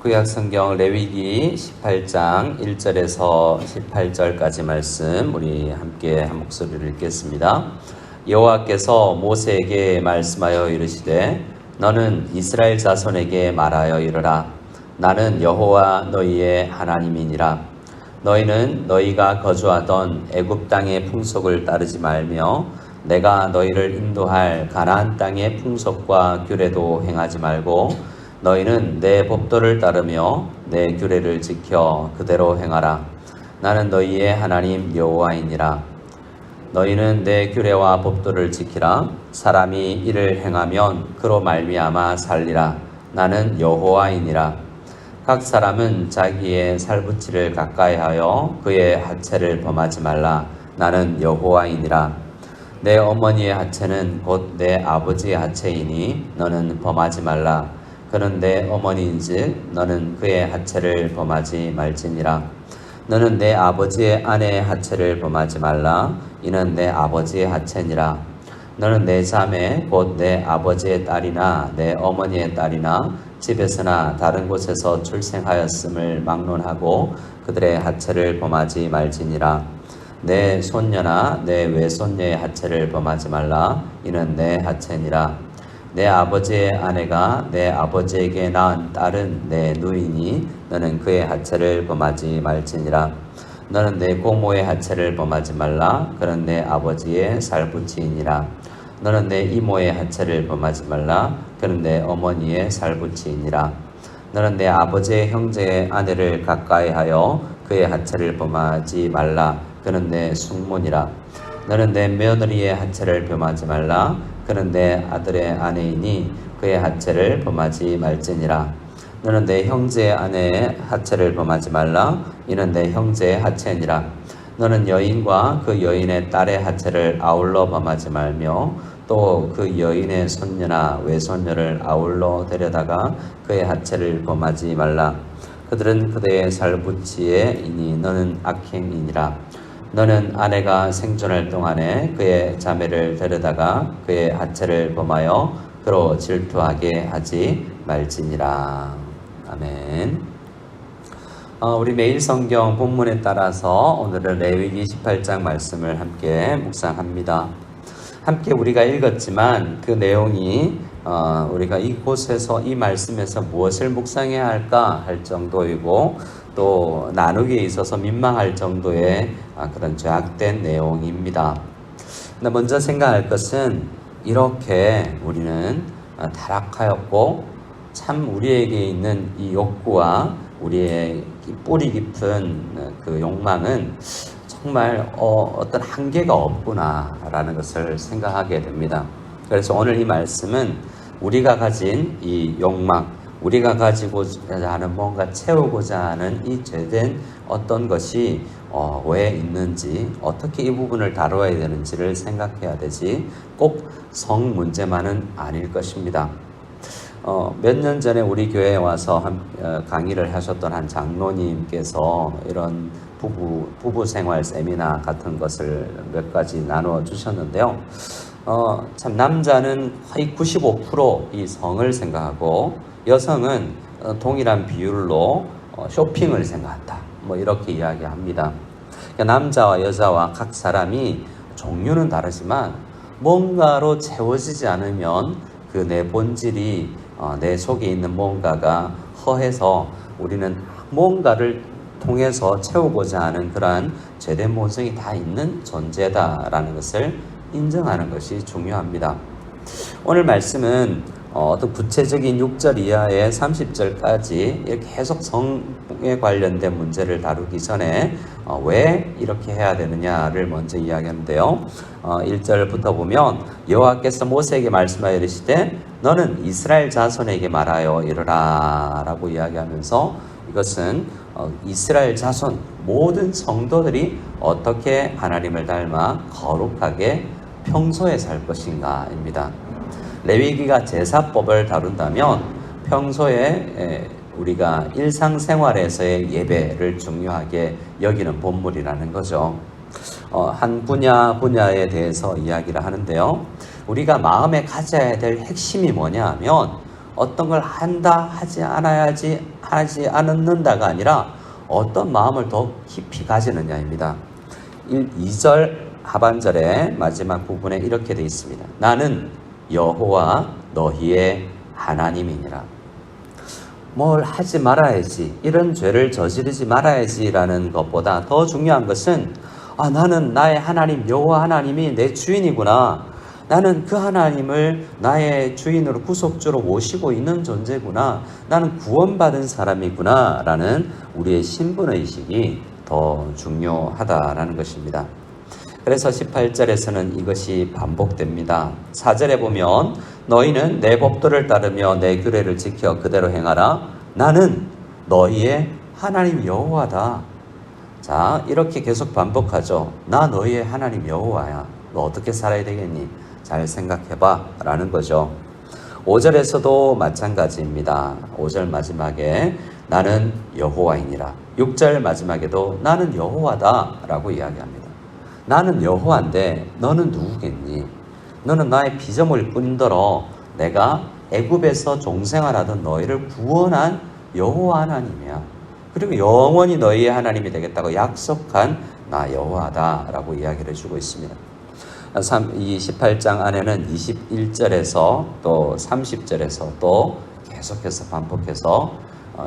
구약성경 레위기 18장 1절에서 18절까지 말씀 우리 함께 한 목소리를 읽겠습니다. 여호와께서 모세에게 말씀하여 이르시되 너는 이스라엘 자손에게 말하여 이르라. 나는 여호와 너희의 하나님이니라. 너희는 너희가 거주하던 애굽 땅의 풍속을 따르지 말며 내가 너희를 인도할 가나안 땅의 풍속과 규례도 행하지 말고 너희는 내 법도를 따르며 내 규례를 지켜 그대로 행하라. 나는 너희의 하나님 여호와이니라. 너희는 내 규례와 법도를 지키라. 사람이 이를 행하면 그로 말미암아 살리라. 나는 여호와이니라. 각 사람은 자기의 살붙이를 가까이하여 그의 하체를 범하지 말라. 나는 여호와이니라. 내 어머니의 하체는 곧 내 아버지의 하체이니 너는 범하지 말라. 그는 내 어머니인즉 너는 그의 하체를 범하지 말지니라. 너는 내 아버지의 아내의 하체를 범하지 말라. 이는 내 아버지의 하체니라. 너는 내 자매 곧 내 아버지의 딸이나 내 어머니의 딸이나 집에서나 다른 곳에서 출생하였음을 막론하고 그들의 하체를 범하지 말지니라. 내 손녀나 내 외손녀의 하체를 범하지 말라. 이는 내 하체니라. 내 아버지의 아내가 내 아버지에게 낳은 딸은 내 누이니 너는 그의 하체를 범하지 말지니라. 너는 내 고모의 하체를 범하지 말라. 그는 내 아버지의 살붙이이니라. 너는 내 이모의 하체를 범하지 말라. 그는 내 어머니의 살붙이이니라. 너는 내 아버지의 형제의 아내를 가까이하여 그의 하체를 범하지 말라. 그는 내 숙모니라. 너는 내 며느리의 하체를 범하지 말라. 그는 내 아들의 아내이니 그의 하체를 범하지 말지니라. 너는 내 형제의 아내의 하체를 범하지 말라. 이는 내 형제의 하체니라. 너는 여인과 그 여인의 딸의 하체를 아울러 범하지 말며 또 그 여인의 손녀나 외손녀를 아울러 데려다가 그의 하체를 범하지 말라. 그들은 그대의 살붙이에이니 너는 악행이니라. 너는 아내가 생존할 동안에 그의 자매를 데려다가 그의 하체를 범하여 그로 질투하게 하지 말지니라. 아멘. 우리 매일 성경 본문에 따라서 오늘은 레위기 18장 말씀을 함께 묵상합니다. 함께 우리가 읽었지만 그 내용이 우리가 이곳에서 이 말씀에서 무엇을 묵상해야 할까 할 정도이고 또 나누기에 있어서 민망할 정도의 그런 죄악된 내용입니다. 근데 먼저 생각할 것은 이렇게 우리는 타락하였고 참 우리에게 있는 이 욕구와 우리의 뿌리 깊은 그 욕망은 정말 어떤 한계가 없구나라는 것을 생각하게 됩니다. 그래서 오늘 이 말씀은 우리가 가진 이 욕망, 우리가 가지고자 하는 뭔가 채우고자 하는 이 죄된 어떤 것이 왜 있는지 어떻게 이 부분을 다루어야 되는지를 생각해야 되지 꼭 성 문제만은 아닐 것입니다. 몇 년 전에 우리 교회에 와서 강의를 하셨던 한 장로님께서 이런 부부 생활 세미나 같은 것을 몇 가지 나누어 주셨는데요. 참 남자는 거의 95% 이 성을 생각하고 여성은 동일한 비율로 쇼핑을 생각한다. 뭐 이렇게 이야기합니다. 그러니까 남자와 여자와 각 사람이 종류는 다르지만 뭔가로 채워지지 않으면 그 내 본질이 내 속에 있는 뭔가가 허해서 우리는 뭔가를 통해서 채우고자 하는 그러한 죄된 모성이 다 있는 존재다라는 것을 인정하는 것이 중요합니다. 오늘 말씀은 어떤 구체적인 6절 이하의 30절까지 이렇게 계속 성에 관련된 문제를 다루기 전에 왜 이렇게 해야 되느냐를 먼저 이야기하는데요. 1절부터 보면 여호와께서 모세에게 말씀하여 이르시되 너는 이스라엘 자손에게 말하여 이르라 라고 이야기하면서 이것은 이스라엘 자손 모든 성도들이 어떻게 하나님을 닮아 거룩하게 평소에 살 것인가 입니다. 레위기가 제사법을 다룬다면 평소에 우리가 일상생활에서의 예배를 중요하게 여기는 본문이라는 거죠. 한 분야에 대해서 이야기를 하는데요. 우리가 마음에 가져야 될 핵심이 뭐냐 하면 어떤 걸 한다 하지 않아야지 하지 않는다가 아니라 어떤 마음을 더 깊이 가지느냐입니다. 2절 하반절의 마지막 부분에 이렇게 되어 있습니다. 나는 여호와 너희의 하나님이니라. 뭘 하지 말아야지, 이런 죄를 저지르지 말아야지라는 것보다 더 중요한 것은 나는 나의 하나님 여호와 하나님이 내 주인이구나. 나는 그 하나님을 나의 주인으로 구속주로 모시고 있는 존재구나. 나는 구원받은 사람이구나 라는 우리의 신분의식이 더 중요하다라는 것입니다. 그래서 18절에서는 이것이 반복됩니다. 4절에 보면 너희는 내 법도를 따르며 내 규례를 지켜 그대로 행하라. 나는 너희의 하나님 여호와다. 자, 이렇게 계속 반복하죠. 나 너희의 하나님 여호와야. 너 어떻게 살아야 되겠니? 잘 생각해봐 라는 거죠. 5절에서도 마찬가지입니다. 5절 마지막에 나는 여호와이니라. 6절 마지막에도 나는 여호와다 라고 이야기합니다. 나는 여호와인데 너는 누구겠니? 너는 나의 피조물 뿐더러 내가 애굽에서 종생활하던 너희를 구원한 여호와 하나님이야. 그리고 영원히 너희의 하나님이 되겠다고 약속한 나 여호와다 라고 이야기를 해주고 있습니다. 이 18장 안에는 21절에서 또 30절에서 또 계속해서 반복해서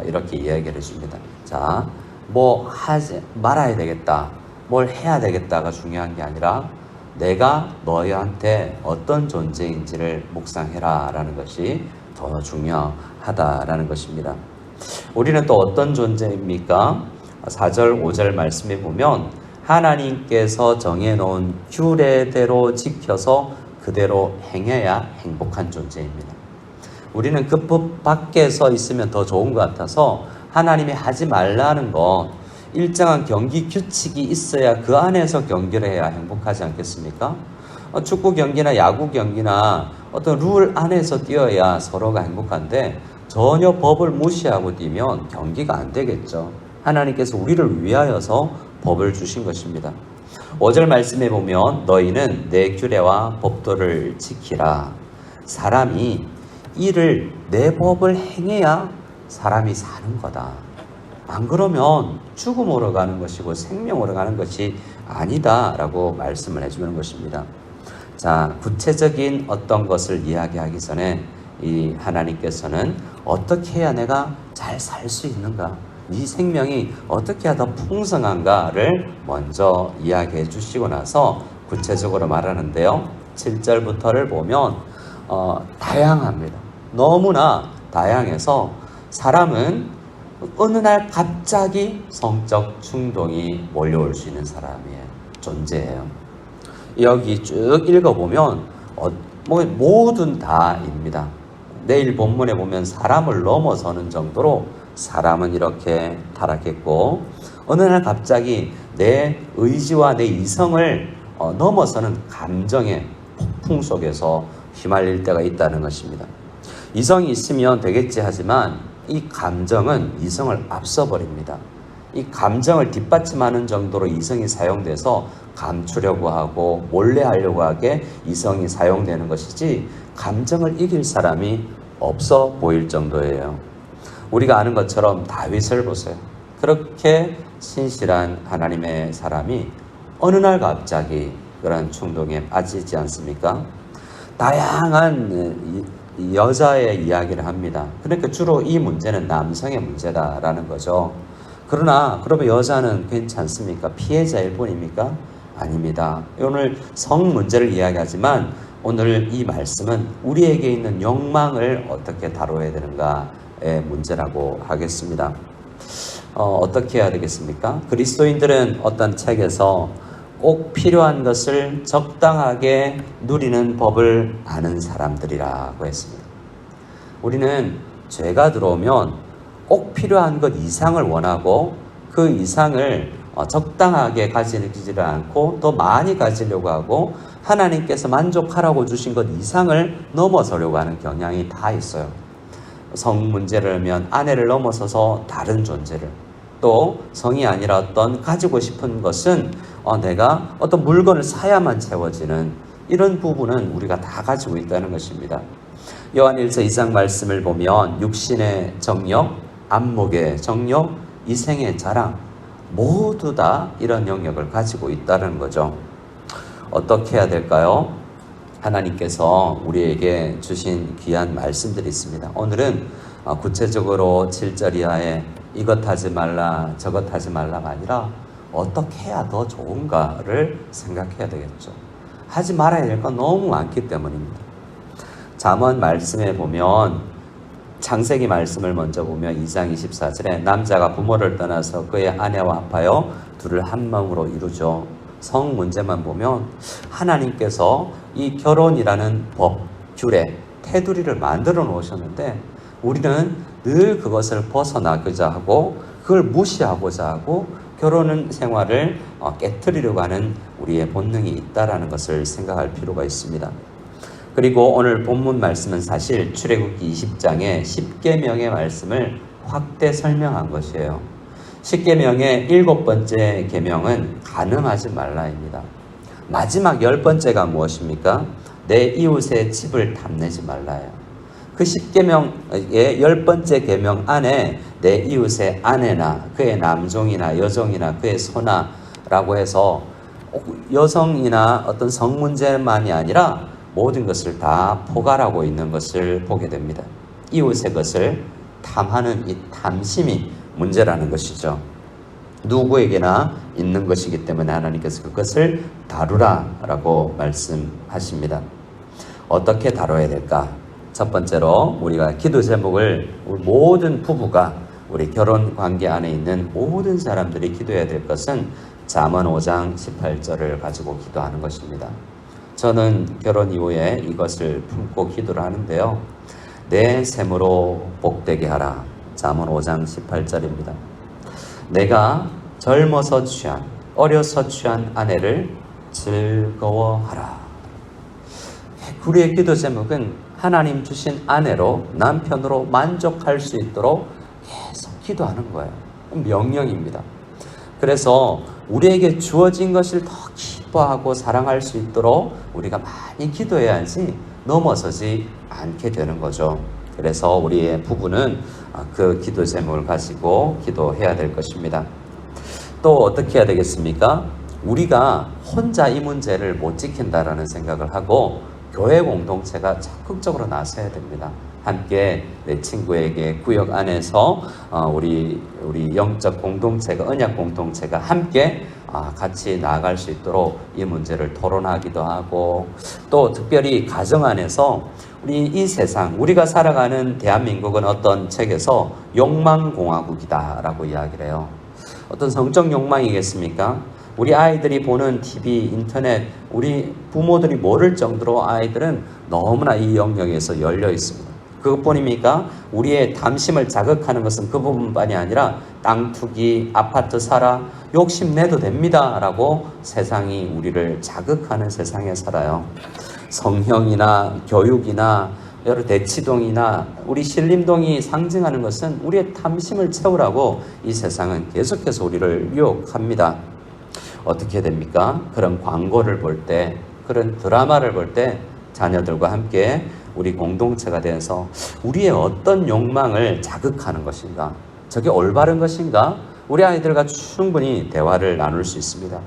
이렇게 이야기를 해줍니다. 자, 뭐 하지 말아야 되겠다, 뭘 해야 되겠다가 중요한 게 아니라 내가 너희한테 어떤 존재인지를 묵상해라 라는 것이 더 중요하다라는 것입니다. 우리는 또 어떤 존재입니까? 4절 5절 말씀에 보면 하나님께서 정해놓은 규례대로 지켜서 그대로 행해야 행복한 존재입니다. 우리는 그 법 밖에서 있으면 더 좋은 것 같아서 하나님이 하지 말라는 것, 일정한 경기 규칙이 있어야 그 안에서 경기를 해야 행복하지 않겠습니까? 축구 경기나 야구 경기나 어떤 룰 안에서 뛰어야 서로가 행복한데 전혀 법을 무시하고 뛰면 경기가 안 되겠죠. 하나님께서 우리를 위하여서 법을 주신 것입니다. 5절 말씀에 보면 너희는 내 규례와 법도를 지키라. 사람이 이를 내 법을 행해야 사람이 사는 거다. 안 그러면 죽음으로 가는 것이고 생명으로 가는 것이 아니다 라고 말씀을 해주는 것입니다. 자, 구체적인 어떤 것을 이야기하기 전에 이 하나님께서는 어떻게 해야 내가 잘 살 수 있는가, 네 생명이 어떻게 해야 더 풍성한가를 먼저 이야기해 주시고 나서 구체적으로 말하는데요. 7절부터를 보면 다양합니다. 너무나 다양해서 사람은 어느 날 갑자기 성적 충동이 몰려올 수 있는 사람이에요. 존재예요. 여기 쭉 읽어보면 모든 다입니다. 내일 본문에 보면 사람을 넘어서는 정도로 사람은 이렇게 타락했고 어느 날 갑자기 내 의지와 내 이성을 넘어서는 감정의 폭풍 속에서 휘말릴 때가 있다는 것입니다. 이성이 있으면 되겠지 하지만 이 감정은 이성을 앞서버립니다. 이 감정을 뒷받침하는 정도로 이성이 사용돼서 감추려고 하고 몰래 하려고 하게 이성이 사용되는 것이지 감정을 이길 사람이 없어 보일 정도예요. 우리가 아는 것처럼 다윗을 보세요. 그렇게 신실한 하나님의 사람이 어느 날 갑자기 그런 충동에 빠지지 않습니까? 다양한 여자의 이야기를 합니다. 그러니까 주로 이 문제는 남성의 문제다라는 거죠. 그러면 여자는 괜찮습니까? 피해자일 뿐입니까? 아닙니다. 오늘 성 문제를 이야기하지만 오늘 이 말씀은 우리에게 있는 욕망을 어떻게 다뤄야 되는가의 문제라고 하겠습니다. 어떻게 해야 되겠습니까? 그리스도인들은 어떤 책에서 꼭 필요한 것을 적당하게 누리는 법을 아는 사람들이라고 했습니다. 우리는 죄가 들어오면 꼭 필요한 것 이상을 원하고 그 이상을 적당하게 가지지를 않고 더 많이 가지려고 하고 하나님께서 만족하라고 주신 것 이상을 넘어서려고 하는 경향이 다 있어요. 성 문제를 하면 아내를 넘어서서 다른 존재를, 또 성이 아니라 어떤 가지고 싶은 것은 내가 어떤 물건을 사야만 채워지는 이런 부분은 우리가 다 가지고 있다는 것입니다. 요한 1서 2장 말씀을 보면 육신의 정욕, 안목의 정력, 이생의 자랑 모두 다 이런 영역을 가지고 있다는 거죠. 어떻게 해야 될까요? 하나님께서 우리에게 주신 귀한 말씀들이 있습니다. 오늘은 구체적으로 7절 이하에 이것 하지 말라 저것 하지 말라가 아니라 어떻게 해야 더 좋은가를 생각해야 되겠죠. 하지 말아야 될 건 너무 많기 때문입니다. 잠언 말씀에 보면 창세기 말씀을 먼저 보면 2장 24절에 남자가 부모를 떠나서 그의 아내와 합하여 둘을 한 마음으로 이루죠. 성 문제만 보면 하나님께서 이 결혼이라는 법, 규례, 테두리를 만들어 놓으셨는데 우리는 늘 그것을 벗어나고자 하고 그걸 무시하고자 하고 결혼 생활을 깨트리려고 하는 우리의 본능이 있다는 것을 생각할 필요가 있습니다. 그리고 오늘 본문 말씀은 사실 출애굽기 20장의 10계명의 말씀을 확대 설명한 것이에요. 10계명의 7번째 계명은 간음하지 말라입니다. 마지막 10번째가 무엇입니까? 내 이웃의 집을 탐내지 말라예요. 그 10계명의 10번째 계명 안에 내 이웃의 아내나 그의 남종이나 여종이나 그의 소나라고 해서 여성이나 어떤 성 문제만이 아니라 모든 것을 다 포괄하고 있는 것을 보게 됩니다. 이웃의 것을 탐하는 이 탐심이 문제라는 것이죠. 누구에게나 있는 것이기 때문에 하나님께서 그것을 다루라라고 말씀하십니다. 어떻게 다뤄야 될까? 첫 번째로 우리가 기도 제목을 우리 모든 부부가 우리 결혼 관계 안에 있는 모든 사람들이 기도해야 될 것은 잠언 5장 18절을 가지고 기도하는 것입니다. 저는 결혼 이후에 이것을 품고 기도를 하는데요. 내 샘으로 복되게 하라. 잠언 5장 18절입니다. 내가 젊어서 취한, 어려서 취한 아내를 즐거워하라. 우리의 기도 제목은 하나님 주신 아내로, 남편으로 만족할 수 있도록 계속 기도하는 거예요. 명령입니다. 그래서 우리에게 주어진 것을 더 기뻐하고 사랑할 수 있도록 우리가 많이 기도해야지 넘어서지 않게 되는 거죠. 그래서 우리의 부부는 그 기도 제목을 가지고 기도해야 될 것입니다. 또 어떻게 해야 되겠습니까? 우리가 혼자 이 문제를 못 지킨다라는 생각을 하고 교회 공동체가 적극적으로 나서야 됩니다. 함께 내 친구에게 구역 안에서 우리 영적 공동체가 언약 공동체가 함께 같이 나아갈 수 있도록 이 문제를 토론하기도 하고 또 특별히 가정 안에서 우리 이 세상 우리가 살아가는 대한민국은 어떤 책에서 욕망공화국이다라고 이야기를 해요. 어떤 성적 욕망이겠습니까? 우리 아이들이 보는 TV, 인터넷, 우리 부모들이 모를 정도로 아이들은 너무나 이 영역에서 열려 있습니다. 그것뿐입니까? 우리의 탐심을 자극하는 것은 그 부분만이 아니라 땅 투기, 아파트 사라, 욕심내도 됩니다 라고 세상이 우리를 자극하는 세상에 살아요. 성형이나 교육이나 여러 대치동이나 우리 신림동이 상징하는 것은 우리의 탐심을 채우라고 이 세상은 계속해서 우리를 유혹합니다. 어떻게 됩니까? 그런 광고를 볼 때, 그런 드라마를 볼 때 자녀들과 함께 우리 공동체가 되어서 우리의 어떤 욕망을 자극하는 것인가? 저게 올바른 것인가? 우리 아이들과 충분히 대화를 나눌 수 있습니다.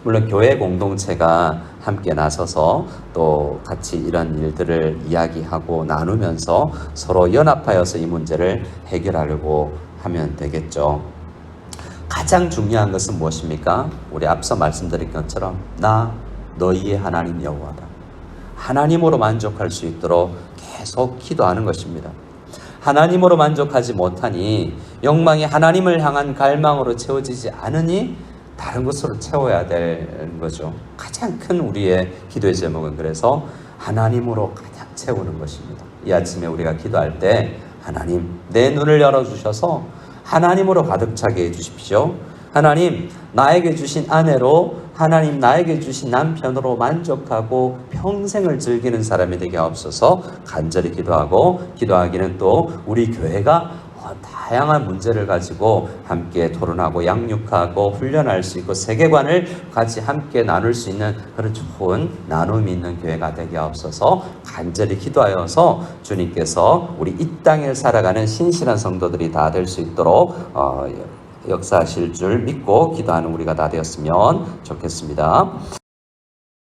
물론 교회 공동체가 함께 나서서 또 같이 이런 일들을 이야기하고 나누면서 서로 연합하여서 이 문제를 해결하려고 하면 되겠죠. 가장 중요한 것은 무엇입니까? 우리 앞서 말씀드린 것처럼 나 너희의 하나님 여호와다. 하나님으로 만족할 수 있도록 계속 기도하는 것입니다. 하나님으로 만족하지 못하니 욕망이 하나님을 향한 갈망으로 채워지지 않으니 다른 것으로 채워야 되는 거죠. 가장 큰 우리의 기도의 제목은 그래서 하나님으로 가장 채우는 것입니다. 이 아침에 우리가 기도할 때 하나님 내 눈을 열어주셔서 하나님으로 가득 차게 해주십시오. 하나님 나에게 주신 아내로 하나님 나에게 주신 남편으로 만족하고 평생을 즐기는 사람이 되게 하옵소서 간절히 기도하고 기도하기는 또 우리 교회가 다 다양한 문제를 가지고 함께 토론하고 양육하고 훈련할 수 있고 세계관을 같이 함께 나눌 수 있는 그런 좋은 나눔이 있는 교회가 되게 하옵소서. 간절히 기도하여서 주님께서 우리 이 땅을 살아가는 신실한 성도들이 다 될 수 있도록 역사하실 줄 믿고 기도하는 우리가 다 되었으면 좋겠습니다.